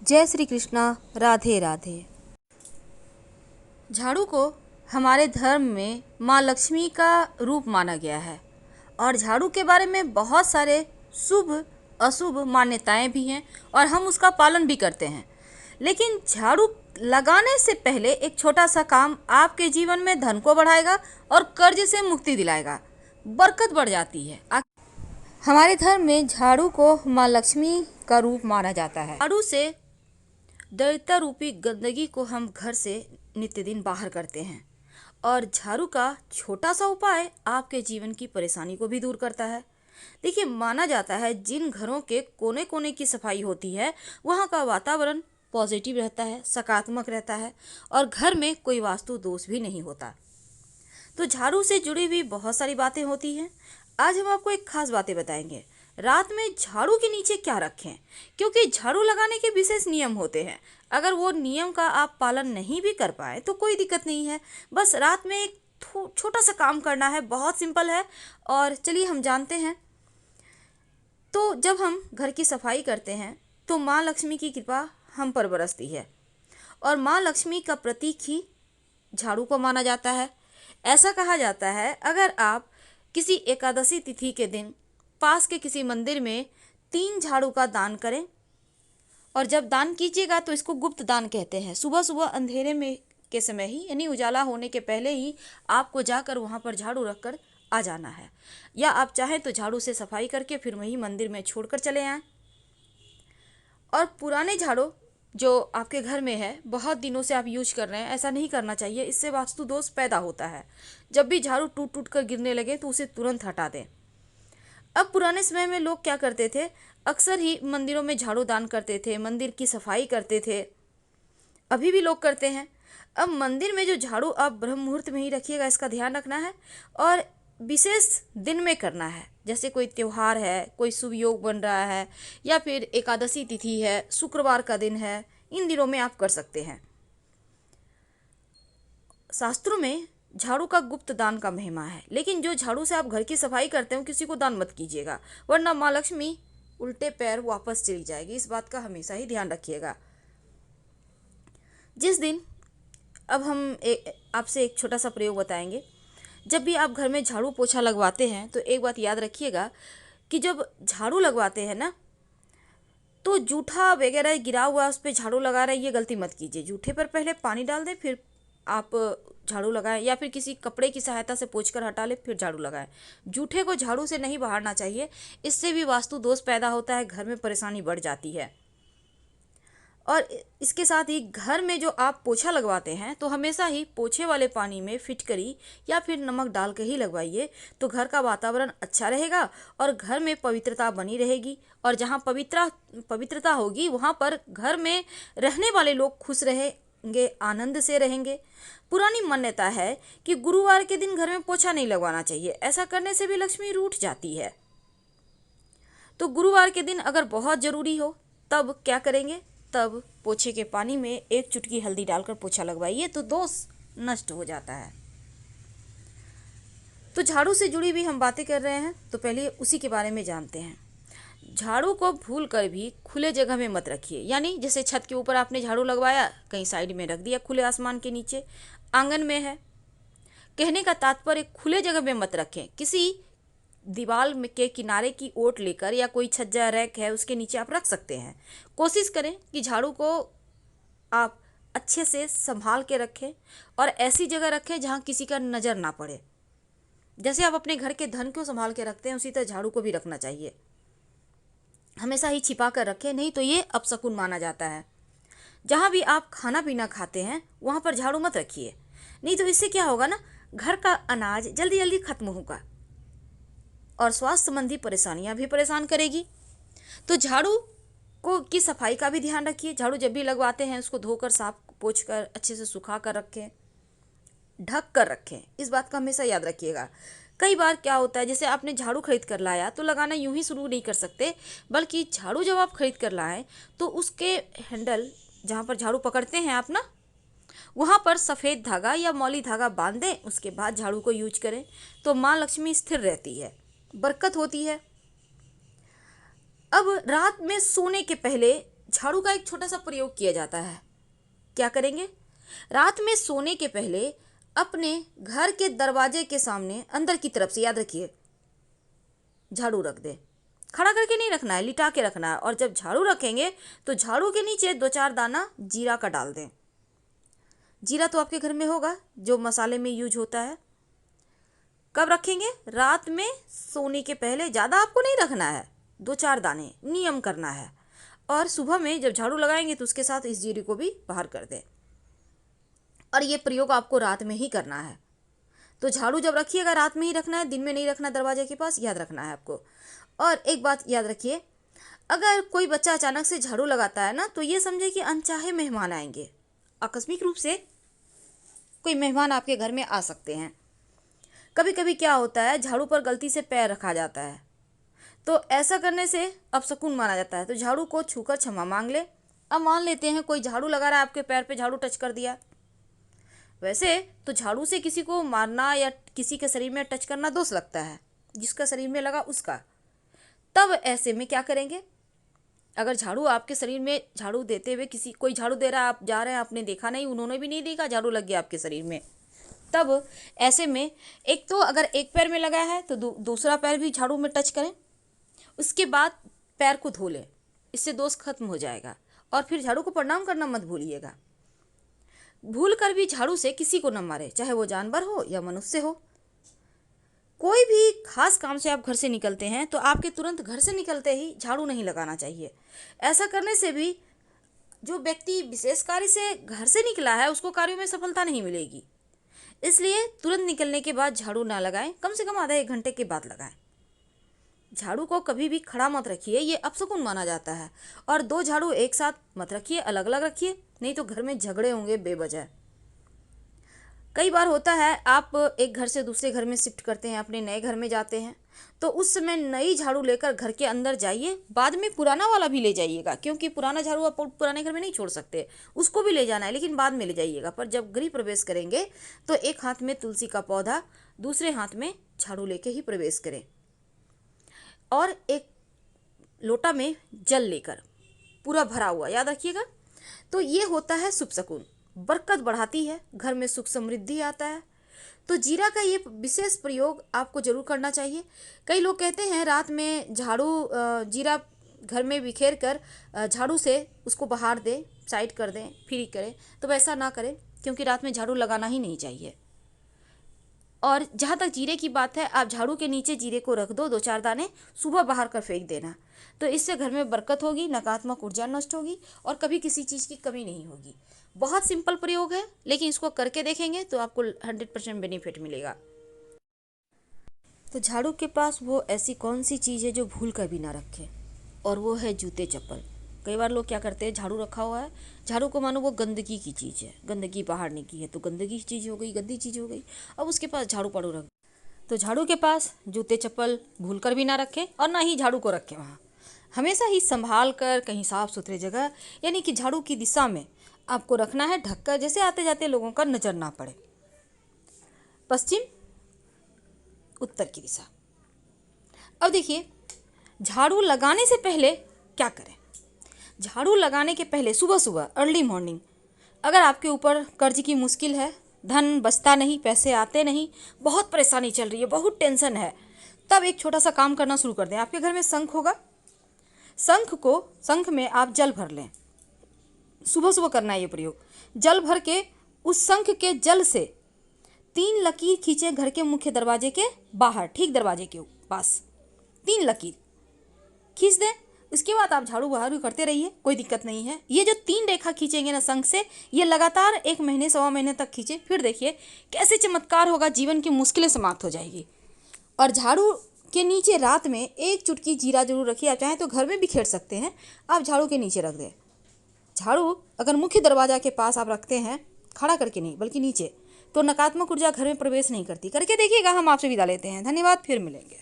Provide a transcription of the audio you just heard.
जय श्री कृष्णा। राधे राधे। झाड़ू को हमारे धर्म में माँ लक्ष्मी का रूप माना गया है और झाड़ू के बारे में बहुत सारे शुभ अशुभ मान्यताएं भी हैं और हम उसका पालन भी करते हैं। लेकिन झाड़ू लगाने से पहले एक छोटा सा काम आपके जीवन में धन को बढ़ाएगा और कर्ज से मुक्ति दिलाएगा, बरकत बढ़ जाती है। हमारे धर्म में झाड़ू को माँ लक्ष्मी का रूप माना जाता है। झाड़ू से दरिद्रता रूपी गंदगी को हम घर से नित्य दिन बाहर करते हैं और झाड़ू का छोटा सा उपाय आपके जीवन की परेशानी को भी दूर करता है। देखिए, माना जाता है जिन घरों के कोने कोने की सफाई होती है वहाँ का वातावरण पॉजिटिव रहता है, सकारात्मक रहता है और घर में कोई वास्तु दोष भी नहीं होता। तो झाड़ू से जुड़ी हुई बहुत सारी बातें होती हैं। आज हम आपको एक खास बातें बताएंगे। रात में झाड़ू के नीचे क्या रखें, क्योंकि झाड़ू लगाने के विशेष नियम होते हैं। अगर वो नियम का आप पालन नहीं भी कर पाए तो कोई दिक्कत नहीं है, बस रात में एक छोटा सा काम करना है, बहुत सिंपल है। और चलिए हम जानते हैं। तो जब हम घर की सफाई करते हैं तो माँ लक्ष्मी की कृपा हम पर बरसती है और माँ लक्ष्मी का प्रतीक ही झाड़ू को माना जाता है। ऐसा कहा जाता है, अगर आप किसी एकादशी तिथि के दिन पास के किसी मंदिर में 3 झाड़ू का दान करें और जब दान कीजिएगा तो इसको गुप्त दान कहते हैं। सुबह सुबह अंधेरे में के समय ही, यानी उजाला होने के पहले ही आपको जाकर वहाँ पर झाड़ू रखकर आ जाना है, या आप चाहें तो झाड़ू से सफाई करके फिर वही मंदिर में छोड़कर चले आएँ। और पुराने झाड़ू जो आपके घर में है, बहुत दिनों से आप यूज कर रहे हैं, ऐसा नहीं करना चाहिए, इससे वास्तु दोष पैदा होता है। जब भी झाड़ू टूट टूट कर गिरने लगे तो उसे तुरंत हटा दें। अब पुराने समय में लोग क्या करते थे, अक्सर ही मंदिरों में झाड़ू दान करते थे, मंदिर की सफाई करते थे, अभी भी लोग करते हैं। अब मंदिर में जो झाड़ू आप ब्रह्म मुहूर्त में ही रखिएगा, इसका ध्यान रखना है और विशेष दिन में करना है। जैसे कोई त्यौहार है, कोई शुभ योग बन रहा है, या फिर एकादशी तिथि है, शुक्रवार का दिन है, इन दिनों में आप कर सकते हैं। शास्त्रों में झाड़ू का गुप्त दान का महिमा है, लेकिन जो झाड़ू से आप घर की सफाई करते हो किसी को दान मत कीजिएगा, वरना माँ लक्ष्मी उल्टे पैर वापस चली जाएगी। इस बात का हमेशा ही ध्यान रखिएगा। जिस दिन अब हम आपसे एक छोटा सा प्रयोग बताएंगे। जब भी आप घर में झाड़ू पोछा लगवाते हैं तो एक बात याद रखिएगा कि जब झाड़ू लगवाते हैं ना, तो जूठा वगैरह गिरा हुआ उस पर झाड़ू लगा रहे, ये गलती मत कीजिए। जूठे पर पहले पानी डाल दें, फिर आप झाड़ू लगाएं, या फिर किसी कपड़े की सहायता से पोंछकर हटा ले फिर झाड़ू लगाएं। जूठे को झाड़ू से नहीं बहारना चाहिए, इससे भी वास्तु दोष पैदा होता है, घर में परेशानी बढ़ जाती है। और इसके साथ ही घर में जो आप पोछा लगवाते हैं तो हमेशा ही पोछे वाले पानी में फिटकरी या फिर नमक डाल के ही लगवाइए, तो घर का वातावरण अच्छा रहेगा और घर में पवित्रता बनी रहेगी। और जहाँ पवित्रता होगी वहाँ पर घर में रहने वाले लोग खुश रहेंगे, आनंद से रहेंगे। पुरानी मान्यता है कि गुरुवार के दिन घर में पोछा नहीं लगवाना चाहिए, ऐसा करने से भी लक्ष्मी रूठ जाती है। तो गुरुवार के दिन अगर बहुत ज़रूरी हो तब क्या करेंगे, तब पोछे के पानी में 1 चुटकी हल्दी डालकर पोछा लगवाइए, तो दोष नष्ट हो जाता है। तो झाड़ू से जुड़ी भी हम बातें कर रहे हैं, तो पहले उसी के बारे में जानते हैं। झाड़ू को भूल कर भी खुले जगह में मत रखिए, यानी जैसे छत के ऊपर आपने झाड़ू लगवाया, कहीं साइड में रख दिया, खुले आसमान के नीचे, आंगन में है। कहने का तात्पर्य खुले जगह में मत रखें, किसी दीवार के किनारे की ओट लेकर या कोई छज्जा रैक है उसके नीचे आप रख सकते हैं। कोशिश करें कि झाड़ू को आप अच्छे से संभाल के रखें और ऐसी जगह रखें जहां किसी का नज़र ना पड़े। जैसे आप अपने घर के धन को संभाल के रखते हैं उसी तरह झाड़ू को भी रखना चाहिए। हमेशा ही छिपा कर रखें, नहीं तो ये अपशकुन माना जाता है। जहाँ भी आप खाना पीना खाते हैं वहाँ पर झाड़ू मत रखिए, नहीं तो इससे क्या होगा ना, घर का अनाज जल्दी जल्दी खत्म होगा और स्वास्थ्य संबंधी परेशानियां भी परेशान करेगी। तो झाड़ू को की सफाई का भी ध्यान रखिए। झाड़ू जब भी लगवाते हैं उसको धोकर साफ पोंछ कर अच्छे से सुखा कर रखें, ढक कर रखें, इस बात का हमेशा याद रखिएगा। कई बार क्या होता है, जैसे आपने झाड़ू खरीद कर लाया तो लगाना यूं ही शुरू नहीं कर सकते, बल्कि झाड़ू जब आप खरीद कर लाएं तो उसके हैंडल जहाँ पर झाड़ू पकड़ते हैं आप ना, वहाँ पर सफ़ेद धागा या मौली धागा बांध दें, उसके बाद झाड़ू को यूज करें, तो माँ लक्ष्मी स्थिर रहती है, बरकत होती है। अब रात में सोने के पहले झाड़ू का एक छोटा सा प्रयोग किया जाता है। क्या करेंगे? रात में सोने के पहले अपने घर के दरवाजे के सामने अंदर की तरफ से, याद रखिए, झाड़ू रख दें। खड़ा करके नहीं रखना है, लिटा के रखना है। और जब झाड़ू रखेंगे तो झाड़ू के नीचे 2-4 दाना जीरा का डाल दें। जीरा तो आपके घर में होगा, जो मसाले में यूज होता है। कब रखेंगे? रात में सोने के पहले। ज़्यादा आपको नहीं रखना है, 2-4 दाने, नियम करना है। और सुबह में जब झाड़ू लगाएंगे तो उसके साथ इस जीरे को भी बाहर कर दें। और ये प्रयोग आपको रात में ही करना है। तो झाड़ू जब रखिएगा रात में ही रखना है, दिन में नहीं रखना, दरवाजे के पास, याद रखना है आपको। और एक बात याद रखिए, अगर कोई बच्चा अचानक से झाड़ू लगाता है ना, तो ये समझे कि अनचाहे मेहमान आएंगे। आकस्मिक रूप से कोई मेहमान आपके घर में आ सकते हैं। कभी कभी क्या होता है, झाड़ू पर गलती से पैर रखा जाता है, तो ऐसा करने से अपशकुन माना जाता है। तो झाड़ू को छूकर क्षमा मांग ले। अब मान लेते हैं कोई झाड़ू लगा रहा है, आपके पैर पे झाड़ू टच कर दिया। वैसे तो झाड़ू से किसी को मारना या किसी के शरीर में टच करना दोष लगता है, जिसका शरीर में लगा उसका। तब ऐसे में क्या करेंगे? अगर झाड़ू आपके शरीर में, झाड़ू देते हुए किसी, कोई झाड़ू दे रहा है, आप जा रहे हैं, आपने देखा नहीं, उन्होंने भी नहीं देखा, झाड़ू लग गया आपके शरीर में, तब ऐसे में एक तो अगर एक पैर में लगा है तो दूसरा पैर भी झाड़ू में टच करें। उसके बाद पैर को धो लें, इससे दोष खत्म हो जाएगा। और फिर झाड़ू को प्रणाम करना मत भूलिएगा। भूल कर भी झाड़ू से किसी को न मारे, चाहे वो जानवर हो या मनुष्य हो। कोई भी खास काम से आप घर से निकलते हैं तो आपके तुरंत घर से निकलते ही झाड़ू नहीं लगाना चाहिए। ऐसा करने से भी जो व्यक्ति विशेष कार्य से घर से निकला है उसको कार्यों में सफलता नहीं मिलेगी। इसलिए तुरंत निकलने के बाद झाड़ू ना लगाएं, कम से कम आधा 1 घंटे के बाद लगाएं। झाड़ू को कभी भी खड़ा मत रखिए, ये अपशकुन माना जाता है। और 2 झाड़ू एक साथ मत रखिए, अलग अलग रखिए, नहीं तो घर में झगड़े होंगे बेवजह। कई बार होता है आप एक घर से दूसरे घर में शिफ्ट करते हैं, अपने नए घर में जाते हैं, तो उस समय नई झाड़ू लेकर घर के अंदर जाइए। बाद में पुराना वाला भी ले जाइएगा, क्योंकि पुराना झाड़ू आप पुराने घर में नहीं छोड़ सकते, उसको भी ले जाना है, लेकिन बाद में ले जाइएगा। पर जब गृह प्रवेश करेंगे तो एक हाथ में तुलसी का पौधा, दूसरे हाथ में झाड़ू लेके ही प्रवेश करें। और एक लोटा में जल लेकर, पूरा भरा हुआ, याद रखिएगा। तो ये होता है शुभ शकुन, बरकत बढ़ाती है, घर में सुख समृद्धि आता है। तो जीरा का ये विशेष प्रयोग आपको जरूर करना चाहिए। कई लोग कहते हैं रात में झाड़ू, जीरा घर में बिखेर कर झाड़ू से उसको बाहर दें, साइड कर दें, फ्री करें। तो वैसा ना करें, क्योंकि रात में झाड़ू लगाना ही नहीं चाहिए। और जहाँ तक जीरे की बात है, आप झाड़ू के नीचे जीरे को रख दो, 2-4 दाने, सुबह बाहर कर फेंक देना। तो इससे घर में बरकत होगी, नकारात्मक ऊर्जा नष्ट होगी और कभी किसी चीज़ की कमी नहीं होगी। बहुत सिंपल प्रयोग है, लेकिन इसको करके देखेंगे तो आपको 100% बेनिफिट मिलेगा। तो झाड़ू के पास वो ऐसी कौन सी चीज़ है जो भूल कर भी ना रखे, और वो है जूते चप्पल। कई बार लोग क्या करते हैं, झाड़ू रखा हुआ है, झाड़ू को मानो वो गंदगी की चीज़ है, गंदगी बाहर निकली है तो गंदगी की चीज़ हो गई, गंदी चीज़ हो गई। अब उसके पास झाड़ू पाड़ू रख, तो झाड़ू के पास जूते चप्पल भूल कर भी ना रखें, और ना ही झाड़ू को रखें वहाँ। हमेशा ही संभाल कर कहीं साफ सुथरे जगह, यानी कि झाड़ू की दिशा में आपको रखना है, ढककर, जैसे आते जाते लोगों का नज़र ना पड़े। पश्चिम, उत्तर की दिशा। अब देखिए, झाड़ू लगाने से पहले क्या करें। झाड़ू लगाने के पहले सुबह सुबह अर्ली मॉर्निंग, अगर आपके ऊपर कर्ज की मुश्किल है, धन बचता नहीं, पैसे आते नहीं, बहुत परेशानी चल रही है, बहुत टेंशन है, तब एक छोटा सा काम करना शुरू कर दें। आपके घर में शंख होगा, शंख में आप जल भर लें। सुबह सुबह करना है ये प्रयोग। जल भर के उस शंख के जल से 3 लकीर खींचे घर के मुख्य दरवाजे के बाहर, ठीक दरवाजे के पास 3 लकीर खींच दें। उसके बाद आप झाड़ू बहारू करते रहिए, कोई दिक्कत नहीं है। ये जो 3 रेखा खींचेंगे ना शंख से, ये लगातार 1 महीने 1.25 महीने तक खींचे, फिर देखिए कैसे चमत्कार होगा, जीवन की मुश्किलें समाप्त हो जाएगी। और झाड़ू के नीचे रात में 1 चुटकी जीरा जरूर रखिए। आप चाहें तो घर में भी खेड़ सकते हैं, आप झाड़ू के नीचे रख दें। झाड़ू अगर मुख्य दरवाजा के पास आप रखते हैं, खड़ा करके नहीं बल्कि नीचे, तो नकारात्मक ऊर्जा घर में प्रवेश नहीं करती। करके देखिएगा। हम आपसे विदा लेते हैं, धन्यवाद, फिर मिलेंगे।